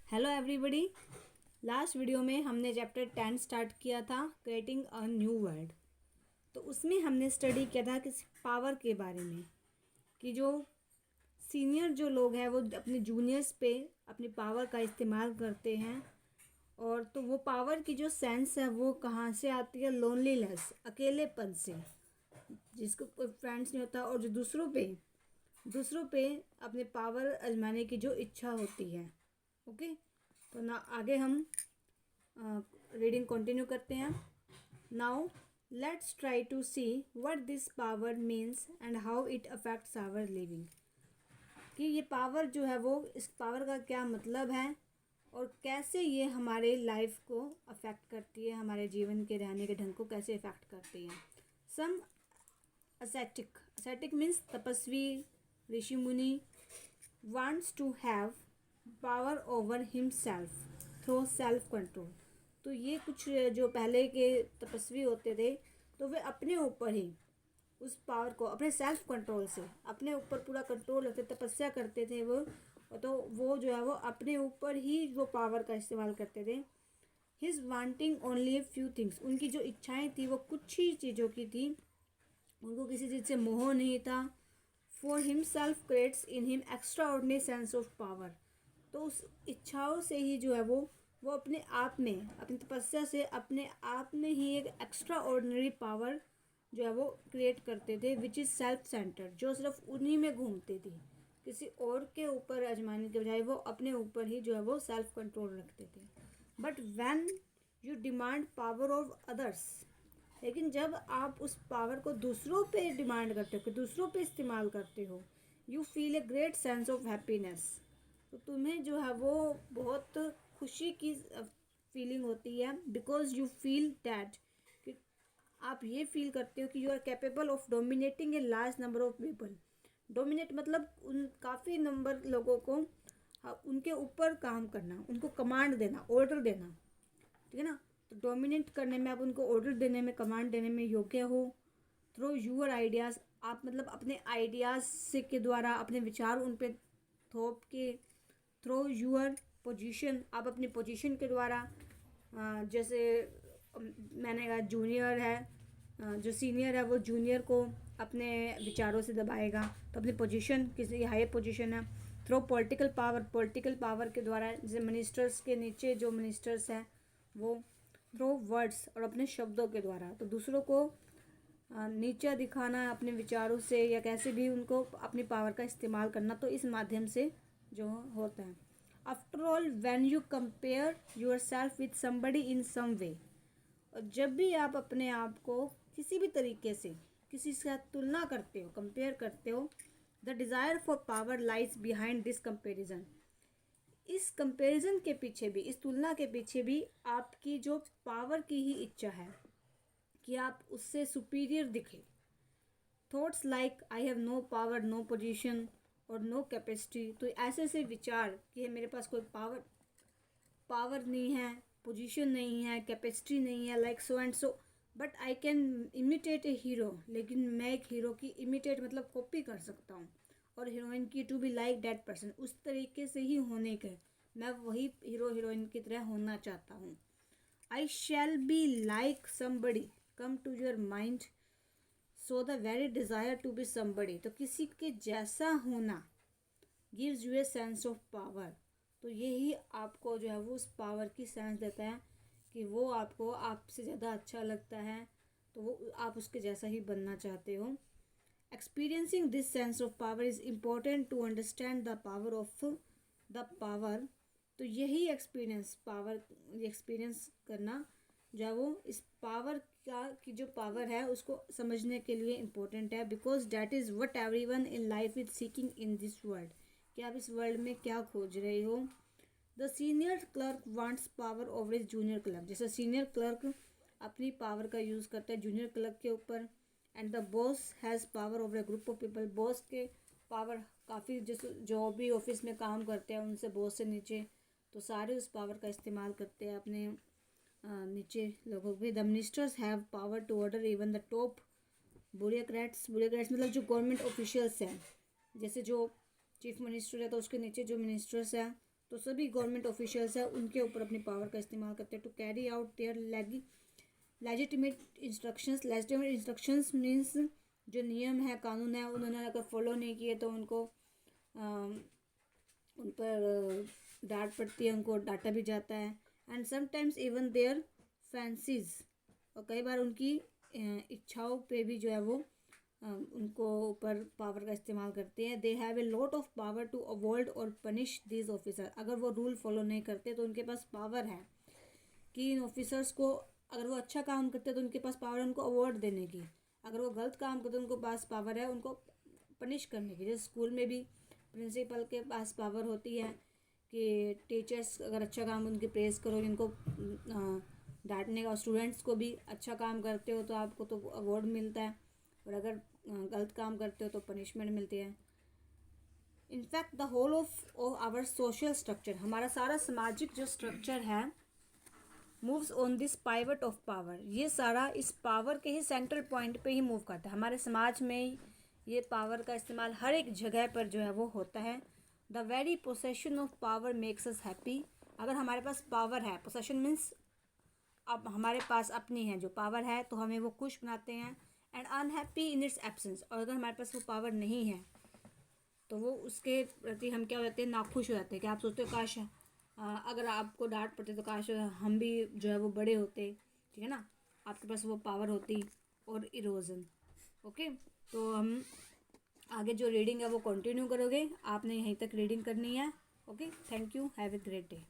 Hello everybody. Last video में हमने chapter 10 start किया था, क्रिएटिंग अ न्यू वर्ल्ड। तो उसमें हमने स्टडी किया था किसी पावर के बारे में कि जो सीनियर जो लोग हैं वो अपने जूनियर्स पे अपनी पावर का इस्तेमाल करते हैं। और तो वो पावर की जो सेंस है वो कहाँ से आती है? लोनलीनेस, अकेलेपन से, जिसको कोई फ्रेंड्स नहीं होता, और जो दूसरों पे अपने पावर आजमाने की जो इच्छा होती है। ओके, तो ना आगे हम रीडिंग कंटिन्यू करते हैं। Now let's try to see what this power means and how it affects our living. कि ये पावर जो है वो, इस पावर का क्या मतलब है और कैसे ये हमारे लाइफ को अफेक्ट करती है, हमारे जीवन के रहने के ढंग को कैसे अफेक्ट करती है। सम ascetic मीन्स तपस्वी, ऋषि मुनि, wants to have power over himself through self control. तो ये कुछ जो पहले के तपस्वी होते थे तो वे अपने ऊपर ही उस पावर को, अपने सेल्फ कंट्रोल से अपने ऊपर पूरा कंट्रोल रखते, तपस्या करते थे वो। तो वो जो है वो अपने ऊपर ही वो पावर का इस्तेमाल करते थे। His wanting only a few things, उनकी जो इच्छाएं थी वो कुछ ही चीज़ों की थी, उनको किसी चीज़ से मोह नहीं था। For himself creates in him extra ordinary sense of power. तो उस इच्छाओं से ही जो है वो अपने आप में, अपनी तपस्या से अपने आप में ही एक एक्स्ट्रा ऑर्डिनरी पावर जो है वो क्रिएट करते थे, विच इज़ सेल्फ सेंटर्ड, जो सिर्फ उन्हीं में घूमती थी। किसी और के ऊपर आजमाने के बजाय वो अपने ऊपर ही जो है वो सेल्फ कंट्रोल रखते थे। But when you demand power of others, लेकिन जब आप उस पावर को दूसरों पे डिमांड करते हो, कि दूसरों पे इस्तेमाल करते हो, you feel a great sense of happiness. तो तुम्हें जो है वो बहुत खुशी की फीलिंग होती है, बिकॉज यू फील दैट, कि आप ये फील करते हो कि you are capable of dominating a large number of people. Dominate मतलब उन काफ़ी नंबर लोगों को उनके ऊपर काम करना, उनको कमांड देना, ऑर्डर देना, ठीक है ना। तो डोमिनेट करने में, आप उनको ऑर्डर देने में, कमांड देने में योग्य हो। थ्रू यूअर आइडियाज़, आप मतलब अपने आइडियाज़ से के द्वारा अपने विचार उन पर थोप के। थ्रू यूअर पोजीशन, आप अपनी पोजीशन के द्वारा, जैसे मैंने कहा जूनियर है, जो सीनियर है वो जूनियर को अपने विचारों से दबाएगा, तो अपनी पोजीशन, किसी हायर पोजीशन है। थ्रू पॉलिटिकल पावर के द्वारा, जैसे मिनिस्टर्स के नीचे जो मिनिस्टर्स हैं वो। थ्रू वर्ड्स, और अपने शब्दों के द्वारा, तो दूसरों को नीचा दिखाना अपने विचारों से, या कैसे भी उनको अपनी पावर का इस्तेमाल करना, तो इस माध्यम से जो होता है। After all when you compare yourself with somebody in some way, और जब भी आप अपने आप को किसी भी तरीके से किसी से तुलना करते हो, कंपेयर करते हो, the desire for power lies behind this comparison. इस कंपैरिजन के पीछे भी, इस तुलना के पीछे भी आपकी जो पावर की ही इच्छा है कि आप उससे सुपीरियर दिखे। Thoughts like I have no power, no position और नो कैपेसिटी। तो ऐसे ऐसे विचार कि मेरे पास कोई पावर नहीं है, पोजीशन नहीं है, कैपेसिटी नहीं है, like so and so, but I can imitate A hero. लेकिन मैं एक हीरो की इमिटेट मतलब कॉपी कर सकता हूँ, और हीरोइन की to be like that person, उस तरीके से ही होने के, मैं वही हीरो हीरोइन की तरह होना चाहता हूँ। I shall be like somebody come to your mind, so the very desire to be somebody. तो किसी के जैसा होना gives you a sense of power. तो यही आपको जो है वो उस पावर की सेंस देता है, कि वो आपको आपसे ज़्यादा अच्छा लगता है, तो वो आप उसके जैसा ही बनना चाहते हो। Experiencing this sense of power is important to understand the power of the power. तो यही एक्सपीरियंस करना जो है वो इस पावर का, की जो पावर है उसको समझने के लिए इम्पोर्टेंट है, because that is what everyone in life is seeking in this world, कि आप इस वर्ल्ड में क्या खोज रहे हो। The senior clerk wants power over is junior clerk, जैसे सीनियर क्लर्क अपनी पावर का यूज़ करता है जूनियर क्लर्क के ऊपर। And the boss has power over A group of people, boss के पावर काफ़ी, जैसे जो भी ऑफिस में काम करते हैं उनसे बॉस से नीचे, तो सारे उस पावर का इस्तेमाल करते हैं अपने नीचे लोगों पे। The ministers have power to order even the top bureaucrats मतलब जो गवर्नमेंट ऑफिशियल्स हैं, जैसे जो चीफ मिनिस्टर है तो उसके नीचे जो मिनिस्टर्स हैं तो सभी गवर्नमेंट ऑफिशियल्स हैं उनके ऊपर अपनी पावर का इस्तेमाल करते हैं to carry out their legitimate instructions means जो नियम है, कानून है, उन्होंने अगर फॉलो नहीं किए तो उनको उन पर डांट पड़ती है, उनको डांटा भी जाता है। And sometimes even their fancies, और कई बार उनकी इच्छाओं पे भी जो है वो उनको ऊपर पावर का इस्तेमाल करते हैं। They have a lot of power to avoid और पनिश दीज ऑफिसर। अगर वो रूल फॉलो नहीं करते तो उनके पास पावर है कि इन ऑफिसर्स को, अगर वो अच्छा काम करते तो उनके पास पावर है उनको अवार्ड देने की, अगर वो गलत काम करते तो उनको पास पावर है उनको पनिश करने की। जैसे स्कूल में भी प्रिंसिपल के पास पावर होती है कि टीचर्स अगर अच्छा काम उनकी प्रेज़ करो, इनको डांटने का, और स्टूडेंट्स को भी अच्छा काम करते हो तो आपको तो अवार्ड मिलता है, और अगर गलत काम करते हो तो पनिशमेंट मिलती है। In fact the whole of our social structure, हमारा सारा सामाजिक जो स्ट्रक्चर है, moves on this pivot of power, ये सारा इस पावर के ही सेंट्रल पॉइंट पे ही मूव करता है। हमारे समाज में ये पावर का इस्तेमाल हर एक जगह पर जो है वो होता है। The very possession of power makes us happy. अगर हमारे पास पावर है, पोसेशन मीन्स अब हमारे पास अपनी है जो पावर है तो हमें वो खुश बनाते हैं। And unhappy in its absence, और अगर हमारे पास वो पावर नहीं है तो वो उसके प्रति हम क्या हो जाते हैं, नाखुश हो जाते हैं। कि आप सोचते हो काश अगर आपको डांट पड़ती तो काश हम भी जो है वो बड़े होते, ठीक है ना, आपके पास वो पावर होती। और इरोजन, ओके, तो हम आगे जो रीडिंग है वो कंटिन्यू करोगे, आपने यहीं तक रीडिंग करनी है। Okay, thank you, have a great day.